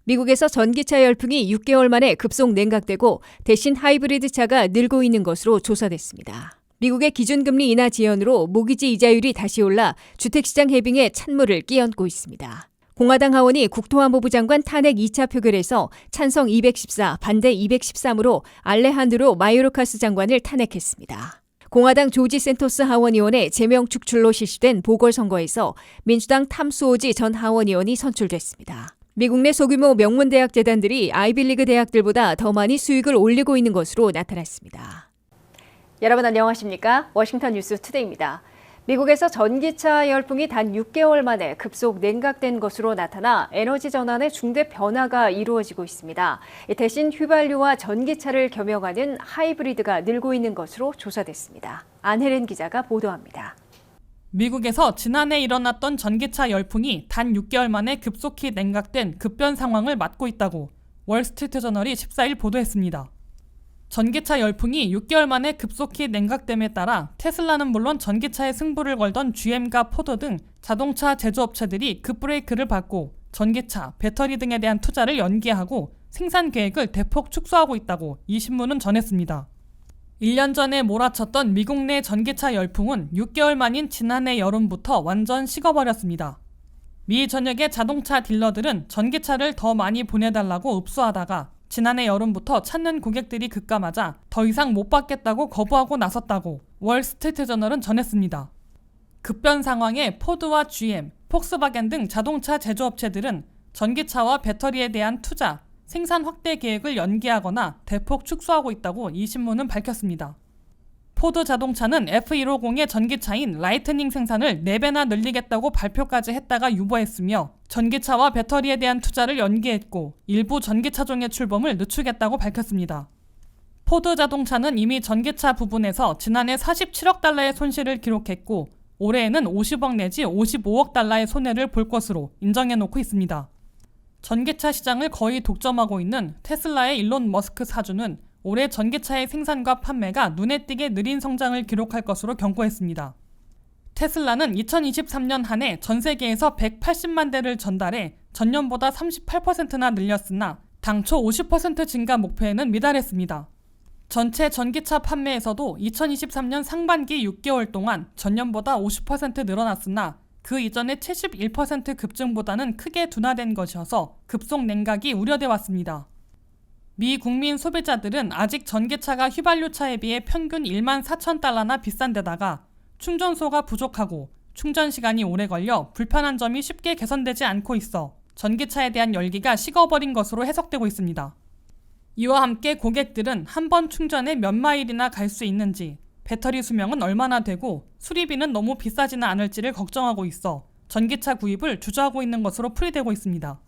미국에서 전기차 열풍이 6개월 만에 급속 냉각되고 대신 하이브리드 차가 늘고 있는 것으로 조사됐습니다. 미국의 기준금리 인하 지연으로 모기지 이자율이 다시 올라 주택시장 해빙에 찬물을 끼얹고 있습니다. 공화당 하원이 국토안보부 장관 탄핵 2차 표결에서 찬성 214, 반대 213으로 알레한드로 마요르카스 장관을 탄핵했습니다. 공화당 조지 센토스 하원의원의 제명 축출로 실시된 보궐선거에서 민주당 탐 수오지 전 하원의원이 선출됐습니다. 미국 내 소규모 명문대학 재단들이 아이비리그 대학들보다 더 많이 수익을 올리고 있는 것으로 나타났습니다. 여러분 안녕하십니까? 워싱턴 뉴스 투데이입니다. 미국에서 전기차 열풍이 단 6개월 만에 급속 냉각된 것으로 나타나 에너지 전환의 중대 변화가 이루어지고 있습니다. 대신 휘발유와 전기차를 겸용하는 하이브리드가 늘고 있는 것으로 조사됐습니다. 안혜린 기자가 보도합니다. 미국에서 지난해 일어났던 전기차 열풍이 단 6개월 만에 급속히 냉각된 급변 상황을 맞고 있다고 월스트리트저널이 14일 보도했습니다. 전기차 열풍이 6개월 만에 급속히 냉각됨에 따라 테슬라는 물론 전기차에 승부를 걸던 GM과 포드 등 자동차 제조업체들이 급브레이크를 밟고 전기차, 배터리 등에 대한 투자를 연기하고 생산 계획을 대폭 축소하고 있다고 이 신문은 전했습니다. 1년 전에 몰아쳤던 미국 내 전기차 열풍은 6개월 만인 지난해 여름부터 완전 식어버렸습니다. 미 전역의 자동차 딜러들은 전기차를 더 많이 보내달라고 읍수하다가 지난해 여름부터 찾는 고객들이 급감하자 더 이상 못 받겠다고 거부하고 나섰다고 월스트리트저널은 전했습니다. 급변 상황에 포드와 GM, 폭스바겐 등 자동차 제조업체들은 전기차와 배터리에 대한 투자, 생산 확대 계획을 연기하거나 대폭 축소하고 있다고 이 신문은 밝혔습니다. 포드 자동차는 F150의 전기차인 라이트닝 생산을 4배나 늘리겠다고 발표까지 했다가 유보했으며 전기차와 배터리에 대한 투자를 연기했고 일부 전기차종의 출범을 늦추겠다고 밝혔습니다. 포드 자동차는 이미 전기차 부분에서 지난해 47억 달러의 손실을 기록했고 올해에는 50억 내지 55억 달러의 손해를 볼 것으로 인정해놓고 있습니다. 전기차 시장을 거의 독점하고 있는 테슬라의 일론 머스크 사주는 올해 전기차의 생산과 판매가 눈에 띄게 느린 성장을 기록할 것으로 경고했습니다. 테슬라는 2023년 한 해 전 세계에서 180만 대를 전달해 전년보다 38%나 늘렸으나 당초 50% 증가 목표에는 미달했습니다. 전체 전기차 판매에서도 2023년 상반기 6개월 동안 전년보다 50% 늘어났으나 그 이전의 71% 급증보다는 크게 둔화된 것이어서 급속 냉각이 우려돼 왔습니다. 미 국민 소비자들은 아직 전기차가 휘발유차에 비해 평균 1만 4천 달러나 비싼 데다가 충전소가 부족하고 충전 시간이 오래 걸려 불편한 점이 쉽게 개선되지 않고 있어 전기차에 대한 열기가 식어버린 것으로 해석되고 있습니다. 이와 함께 고객들은 한 번 충전에 몇 마일이나 갈 수 있는지, 배터리 수명은 얼마나 되고 수리비는 너무 비싸지는 않을지를 걱정하고 있어 전기차 구입을 주저하고 있는 것으로 풀이되고 있습니다.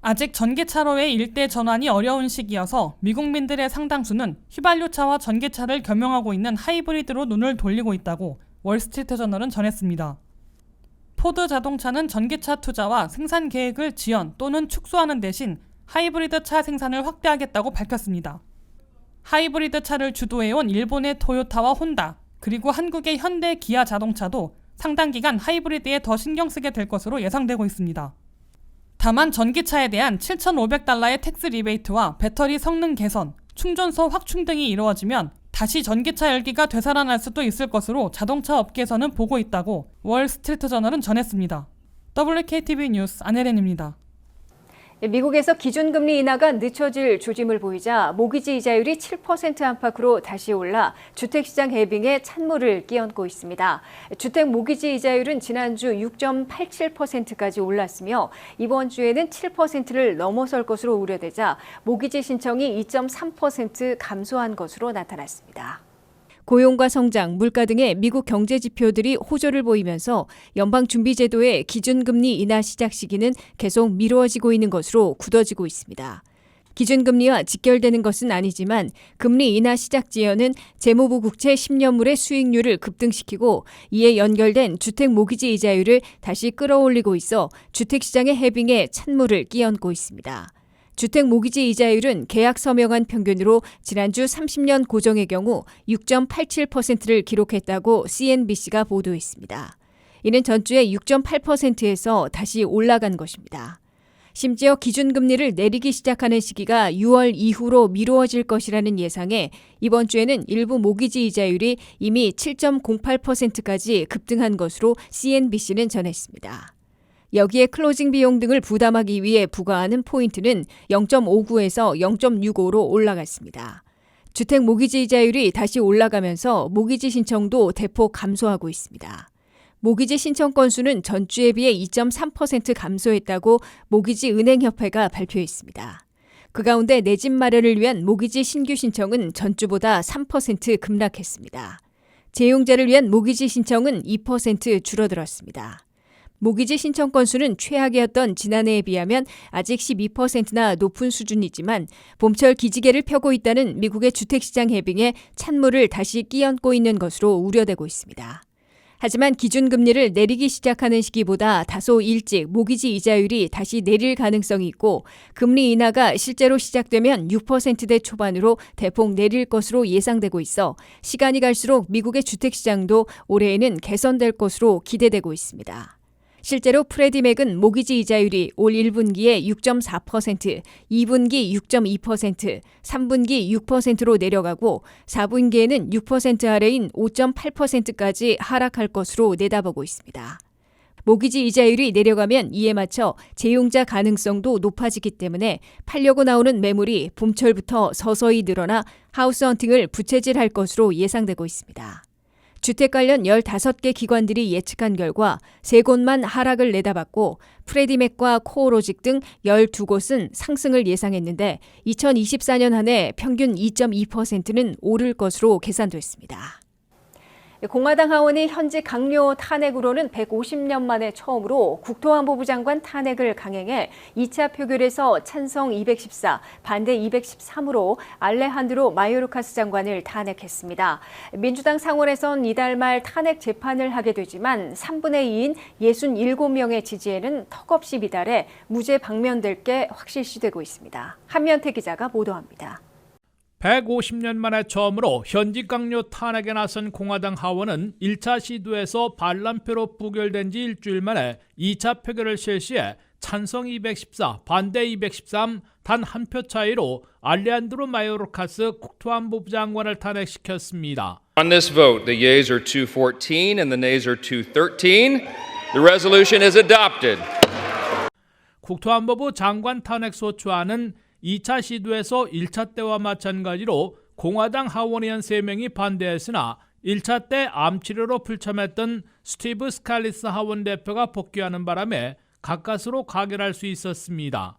아직 전기차로의 일대 전환이 어려운 시기여서 미국민들의 상당수는 휘발유차와 전기차를 겸용하고 있는 하이브리드로 눈을 돌리고 있다고 월스트리트저널은 전했습니다. 포드 자동차는 전기차 투자와 생산 계획을 지연 또는 축소하는 대신 하이브리드 차 생산을 확대하겠다고 밝혔습니다. 하이브리드 차를 주도해온 일본의 토요타와 혼다, 그리고 한국의 현대 기아 자동차도 상당 기간 하이브리드에 더 신경 쓰게 될 것으로 예상되고 있습니다. 다만 전기차에 대한 7,500달러의 텍스 리베이트와 배터리 성능 개선, 충전소 확충 등이 이루어지면 다시 전기차 열기가 되살아날 수도 있을 것으로 자동차 업계에서는 보고 있다고 월스트리트저널은 전했습니다. WKTV 뉴스 안혜린입니다. 미국에서 기준금리 인하가 늦춰질 조짐을 보이자 모기지 이자율이 7% 안팎으로 다시 올라 주택시장 해빙에 찬물을 끼얹고 있습니다. 주택 모기지 이자율은 지난주 6.87%까지 올랐으며 이번 주에는 7%를 넘어설 것으로 우려되자 모기지 신청이 2.3% 감소한 것으로 나타났습니다. 고용과 성장, 물가 등의 미국 경제 지표들이 호조를 보이면서 연방준비제도의 기준금리 인하 시작 시기는 계속 미뤄지고 있는 것으로 굳어지고 있습니다. 기준금리와 직결되는 것은 아니지만 금리 인하 시작 지연은 재무부 국채 10년물의 수익률을 급등시키고 이에 연결된 주택 모기지 이자율을 다시 끌어올리고 있어 주택시장의 해빙에 찬물을 끼얹고 있습니다. 주택 모기지 이자율은 계약 서명한 평균으로 지난주 30년 고정의 경우 6.87%를 기록했다고 CNBC가 보도했습니다. 이는 전주에 6.8%에서 다시 올라간 것입니다. 심지어 기준금리를 내리기 시작하는 시기가 6월 이후로 미루어질 것이라는 예상에 이번 주에는 일부 모기지 이자율이 이미 7.08%까지 급등한 것으로 CNBC는 전했습니다. 여기에 클로징 비용 등을 부담하기 위해 부과하는 포인트는 0.59에서 0.65로 올라갔습니다. 주택 모기지 이자율이 다시 올라가면서 모기지 신청도 대폭 감소하고 있습니다. 모기지 신청 건수는 전주에 비해 2.3% 감소했다고 모기지 은행협회가 발표했습니다. 그 가운데 내 집 마련을 위한 모기지 신규 신청은 전주보다 3% 급락했습니다. 재용자를 위한 모기지 신청은 2% 줄어들었습니다. 모기지 신청 건수는 최악이었던 지난해에 비하면 아직 12%나 높은 수준이지만 봄철 기지개를 펴고 있다는 미국의 주택시장 해빙에 찬물을 다시 끼얹고 있는 것으로 우려되고 있습니다. 하지만 기준금리를 내리기 시작하는 시기보다 다소 일찍 모기지 이자율이 다시 내릴 가능성이 있고 금리 인하가 실제로 시작되면 6%대 초반으로 대폭 내릴 것으로 예상되고 있어 시간이 갈수록 미국의 주택시장도 올해에는 개선될 것으로 기대되고 있습니다. 실제로 프레디맥은 모기지 이자율이 올 1분기에 6.4%, 2분기 6.2%, 3분기 6%로 내려가고 4분기에는 6% 아래인 5.8%까지 하락할 것으로 내다보고 있습니다. 모기지 이자율이 내려가면 이에 맞춰 재용자 가능성도 높아지기 때문에 팔려고 나오는 매물이 봄철부터 서서히 늘어나 하우스 헌팅을 부채질할 것으로 예상되고 있습니다. 주택 관련 15개 기관들이 예측한 결과 3곳만 하락을 내다봤고 프레디맥과 코오로직 등 12곳은 상승을 예상했는데 2024년 한 해 평균 2.2%는 오를 것으로 계산됐습니다. 공화당 하원이 현직 강요 탄핵으로는 150년 만에 처음으로 국토안보부 장관 탄핵을 강행해 2차 표결에서 찬성 214, 반대 213으로 알레한드로 마요르카스 장관을 탄핵했습니다. 민주당 상원에선 이달 말 탄핵 재판을 하게 되지만 3분의 2인 67명의 지지에는 턱없이 미달해 무죄 방면될 게 확실시되고 있습니다. 한면태 기자가 보도합니다. 150년 만에 처음으로 현직 강요 탄핵에 나선 공화당 하원은 1차 시도에서 반란표로 부결된 지 일주일 만에 2차 표결을 실시해 찬성 214, 반대 213, 단 한 표 차이로 알레한드로 마요르카스 국토안보부 장관을 탄핵시켰습니다. On this vote, the yeas are 214 and the nays are 213. The resolution is adopted. 국토안보부 장관 탄핵 소추안은 2차 시도에서 1차 때와 마찬가지로 공화당 하원의원 3명이 반대했으나 1차 때 암치료로 불참했던 스티브 스칼리스 하원 대표가 복귀하는 바람에 가까스로 가결할 수 있었습니다.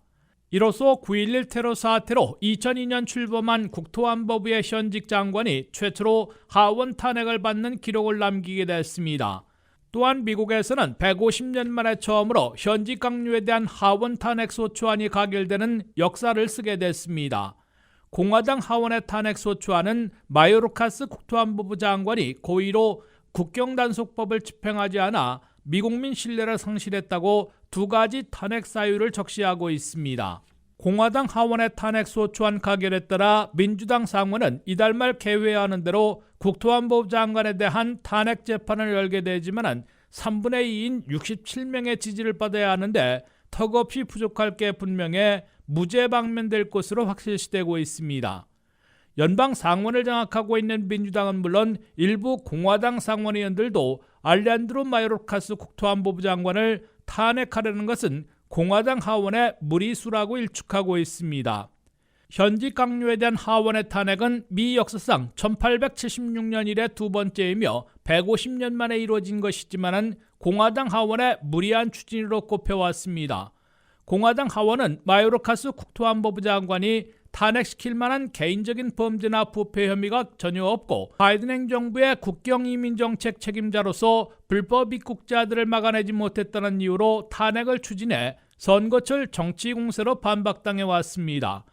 이로써 9.11 테러 사태로 2002년 출범한 국토안보부의 현직 장관이 최초로 하원 탄핵을 받는 기록을 남기게 됐습니다. 또한 미국에서는 150년 만에 처음으로 현직 강요에 대한 하원 탄핵 소추안이 가결되는 역사를 쓰게 됐습니다. 공화당 하원의 탄핵 소추안은 마요르카스 국토안보부 장관이 고의로 국경단속법을 집행하지 않아 미국민 신뢰를 상실했다고 2가지 탄핵 사유를 적시하고 있습니다. 공화당 하원의 탄핵 소추안 가결에 따라 민주당 상원은 이달 말 개회하는 대로 국토안보부 장관에 대한 탄핵 재판을 열게 되지만 3분의 2인 67명의 지지를 받아야 하는데 턱없이 부족할 게 분명해 무죄 방면될 것으로 확실시되고 있습니다. 연방 상원을 장악하고 있는 민주당은 물론 일부 공화당 상원 의원들도 알레한드로 마요르카스 국토안보부 장관을 탄핵하려는 것은 공화당 하원의 무리수라고 일축하고 있습니다. 현직 강요에 대한 하원의 탄핵은 미 역사상 1876년 이래 두 번째이며 150년 만에 이루어진 것이지만 공화당 하원의 무리한 추진으로 꼽혀왔습니다. 공화당 하원은 마요르카스 국토안보부 장관이 탄핵시킬 만한 개인적인 범죄나 부패 혐의가 전혀 없고 바이든 행정부의 국경이민정책 책임자로서 불법 입국자들을 막아내지 못했다는 이유로 탄핵을 추진해 선거철 정치 공세로 반박당해 왔습니다.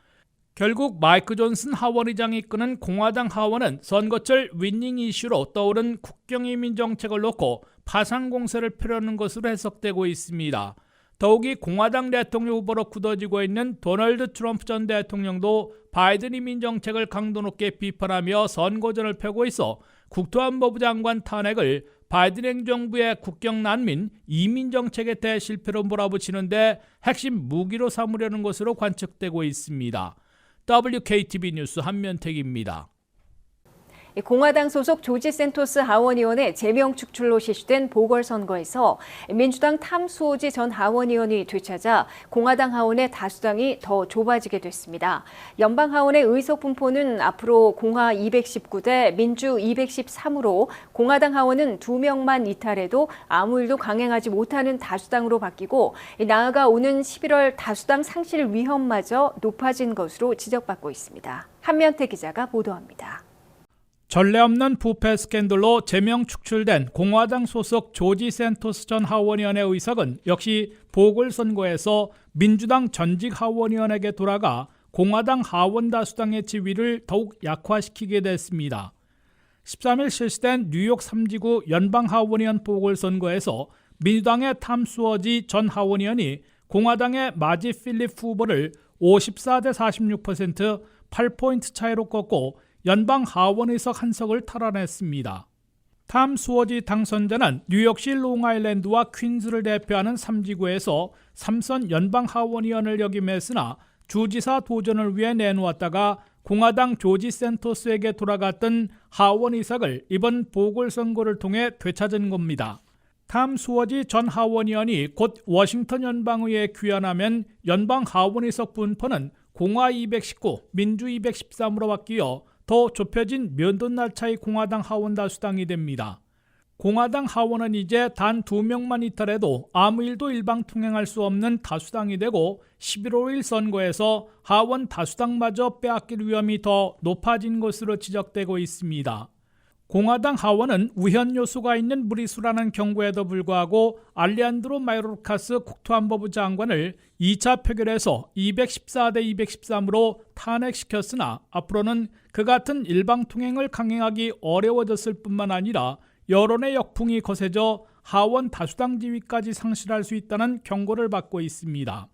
결국 마이크 존슨 하원 의장이 이끄는 공화당 하원은 선거철 위닝 이슈로 떠오른 국경 이민 정책을 놓고 파상 공세를 펴려는 것으로 해석되고 있습니다. 더욱이 공화당 대통령 후보로 굳어지고 있는 도널드 트럼프 전 대통령도 바이든 이민 정책을 강도 높게 비판하며 선거전을 펴고 있어 국토안보부 장관 탄핵을 바이든 행정부의 국경 난민 이민 정책에 대해 실패로 몰아붙이는데 핵심 무기로 삼으려는 것으로 관측되고 있습니다. WKTV 뉴스 한면택입니다. 공화당 소속 조지 샌토스 하원의원의 제명 축출로 실시된 보궐선거에서 민주당 탐 수오지 전 하원의원이 되찾아 공화당 하원의 다수당이 더 좁아지게 됐습니다. 연방 하원의 의석 분포는 앞으로 공화 219대 민주 213으로 공화당 하원은 2명만 이탈해도 아무 일도 강행하지 못하는 다수당으로 바뀌고 나아가 오는 11월 다수당 상실 위험마저 높아진 것으로 지적받고 있습니다. 한면태 기자가 보도합니다. 전례 없는 부패 스캔들로 제명 축출된 공화당 소속 조지 샌토스 전 하원의원의 의석은 역시 보궐선거에서 민주당 전직 하원의원에게 돌아가 공화당 하원 다수당의 지위를 더욱 약화시키게 됐습니다. 13일 실시된 뉴욕 3지구 연방 하원의원 보궐선거에서 민주당의 탐 수어지 전 하원의원이 공화당의 마지 필립 후보를 54대 46%, 8포인트 차이로 꺾고 연방 하원의석 한 석을 탈환했습니다. 탐 수어지 당선자는 뉴욕시 롱아일랜드와 퀸즈를 대표하는 3지구에서 3선 연방 하원의원을 역임했으나 주지사 도전을 위해 내놓았다가 공화당 조지 샌토스에게 돌아갔던 하원의석을 이번 보궐선거를 통해 되찾은 겁니다. 탐 수어지 전 하원의원이 곧 워싱턴 연방의회에 귀환하면 연방 하원의석 분포는 공화 219, 민주 213으로 바뀌어 더 좁혀진 면도날차의 공화당 하원 다수당이 됩니다. 공화당 하원은 이제 단 2명만 이탈해도 아무 일도 일방통행할 수 없는 다수당이 되고 11월 5일 선거에서 하원 다수당마저 빼앗길 위험이 더 높아진 것으로 지적되고 있습니다. 공화당 하원은 우현 요소가 있는 무리수라는 경고에도 불구하고 알레한드로 마요르카스 국토안보부 장관을 2차 표결에서 214대 213으로 탄핵시켰으나 앞으로는 그 같은 일방통행을 강행하기 어려워졌을 뿐만 아니라 여론의 역풍이 거세져 하원 다수당 지위까지 상실할 수 있다는 경고를 받고 있습니다.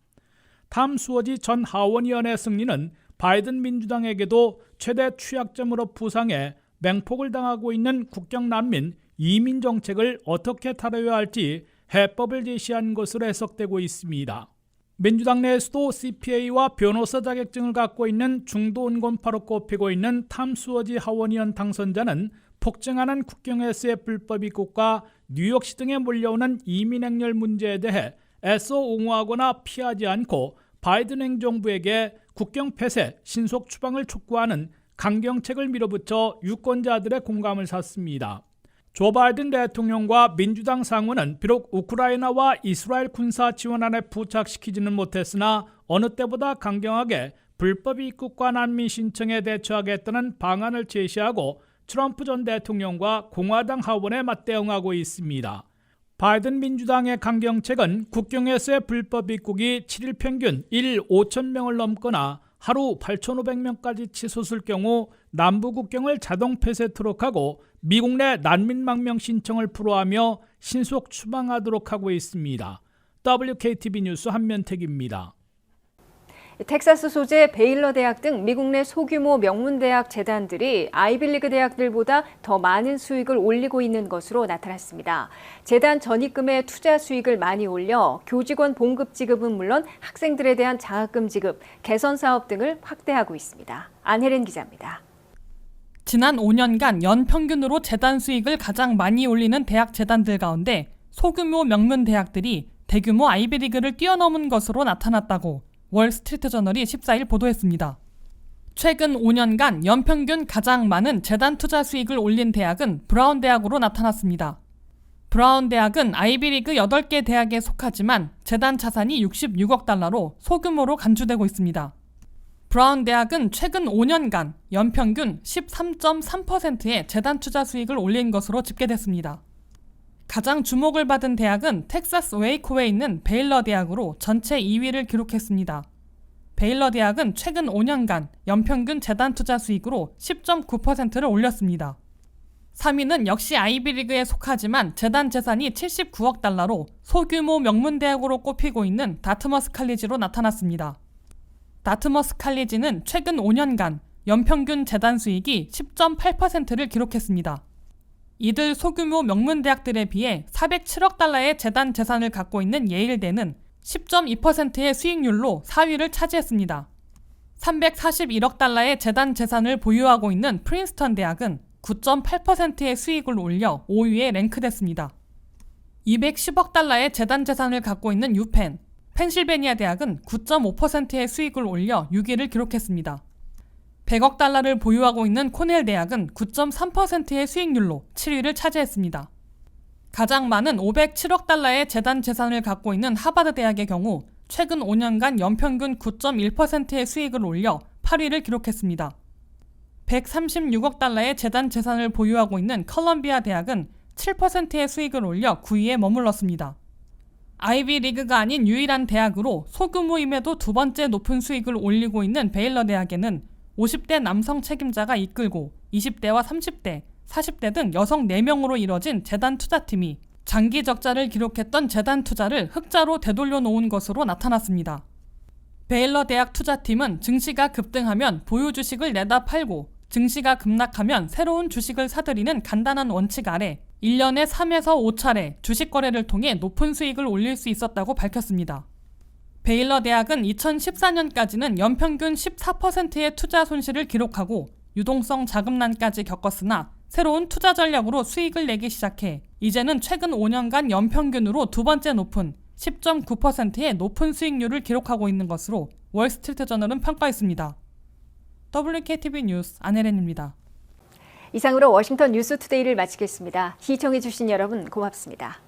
탐 수어지 전 하원의원의 승리는 바이든 민주당에게도 최대 취약점으로 부상해 맹폭을 당하고 있는 국경 난민 이민 정책을 어떻게 다뤄야 할지 해법을 제시한 것으로 해석되고 있습니다. 민주당 내에서도 CPA와 변호사 자격증을 갖고 있는 중도 온건파로 꼽히고 있는 탐 수어지 하원의원 당선자는 폭증하는 국경에서의 불법 입국과 뉴욕시 등에 몰려오는 이민 행렬 문제에 대해 애써 옹호하거나 피하지 않고 바이든 행정부에게 국경 폐쇄, 신속 추방을 촉구하는 강경책을 밀어붙여 유권자들의 공감을 샀습니다. 조 바이든 대통령과 민주당 상원은 비록 우크라이나와 이스라엘 군사 지원안에 부착시키지는 못했으나 어느 때보다 강경하게 불법 입국과 난민 신청에 대처하겠다는 방안을 제시하고 트럼프 전 대통령과 공화당 하원에 맞대응하고 있습니다. 바이든 민주당의 강경책은 국경에서의 불법 입국이 7일 평균 1일 5천 명을 넘거나 하루 8,500명까지 치솟을 경우 남부 국경을 자동 폐쇄토록 하고 미국 내 난민 망명 신청을 불허하며 신속 추방하도록 하고 있습니다. WKTV 뉴스 한면택입니다. 텍사스 소재 베일러 대학 등 미국 내 소규모 명문대학 재단들이 아이빌리그 대학들보다 더 많은 수익을 올리고 있는 것으로 나타났습니다. 재단 전입금의 투자 수익을 많이 올려 교직원 봉급 지급은 물론 학생들에 대한 장학금 지급, 개선 사업 등을 확대하고 있습니다. 안혜린 기자입니다. 지난 5년간 연평균으로 재단 수익을 가장 많이 올리는 대학 재단들 가운데 소규모 명문 대학들이 대규모 아이비리그를 뛰어넘은 것으로 나타났다고 월스트리트저널이 14일 보도했습니다. 최근 5년간 연평균 가장 많은 재단 투자 수익을 올린 대학은 브라운 대학으로 나타났습니다. 브라운 대학은 아이비리그 8개 대학에 속하지만 재단 자산이 66억 달러로 소규모로 간주되고 있습니다. 브라운 대학은 최근 5년간 연평균 13.3%의 재단 투자 수익을 올린 것으로 집계됐습니다. 가장 주목을 받은 대학은 텍사스 웨이코에 있는 베일러 대학으로 전체 2위를 기록했습니다. 베일러 대학은 최근 5년간 연평균 재단 투자 수익으로 10.9%를 올렸습니다. 3위는 역시 아이비리그에 속하지만 재단 재산이 79억 달러로 소규모 명문대학으로 꼽히고 있는 다트머스 칼리지로 나타났습니다. 다트머스 칼리지는 최근 5년간 연평균 재단 수익이 10.8%를 기록했습니다. 이들 소규모 명문대학들에 비해 407억 달러의 재단 재산을 갖고 있는 예일대는 10.2%의 수익률로 4위를 차지했습니다. 341억 달러의 재단 재산을 보유하고 있는 프린스턴 대학은 9.8%의 수익을 올려 5위에 랭크됐습니다. 210억 달러의 재단 재산을 갖고 있는 유펜, 펜실베니아 대학은 9.5%의 수익을 올려 6위를 기록했습니다. 100억 달러를 보유하고 있는 코넬 대학은 9.3%의 수익률로 7위를 차지했습니다. 가장 많은 507억 달러의 재단 재산을 갖고 있는 하버드 대학의 경우 최근 5년간 연평균 9.1%의 수익을 올려 8위를 기록했습니다. 136억 달러의 재단 재산을 보유하고 있는 컬럼비아 대학은 7%의 수익을 올려 9위에 머물렀습니다. 아이비리그가 아닌 유일한 대학으로 소규모임에도 두 번째 높은 수익을 올리고 있는 베일러 대학에는 50대 남성 책임자가 이끌고 20대와 30대, 40대 등 여성 4명으로 이뤄진 재단 투자팀이 장기 적자를 기록했던 재단 투자를 흑자로 되돌려 놓은 것으로 나타났습니다. 베일러 대학 투자팀은 증시가 급등하면 보유 주식을 내다 팔고 증시가 급락하면 새로운 주식을 사들이는 간단한 원칙 아래 1년에 3에서 5차례 주식 거래를 통해 높은 수익을 올릴 수 있었다고 밝혔습니다. 베일러 대학은 2014년까지는 연평균 14%의 투자 손실을 기록하고 유동성 자금난까지 겪었으나 새로운 투자 전략으로 수익을 내기 시작해 이제는 최근 5년간 연평균으로 두 번째 높은 10.9%의 높은 수익률을 기록하고 있는 것으로 월스트리트저널은 평가했습니다. WKTV 뉴스 안혜린입니다. 이상으로 워싱턴 뉴스투데이를 마치겠습니다. 시청해주신 여러분 고맙습니다.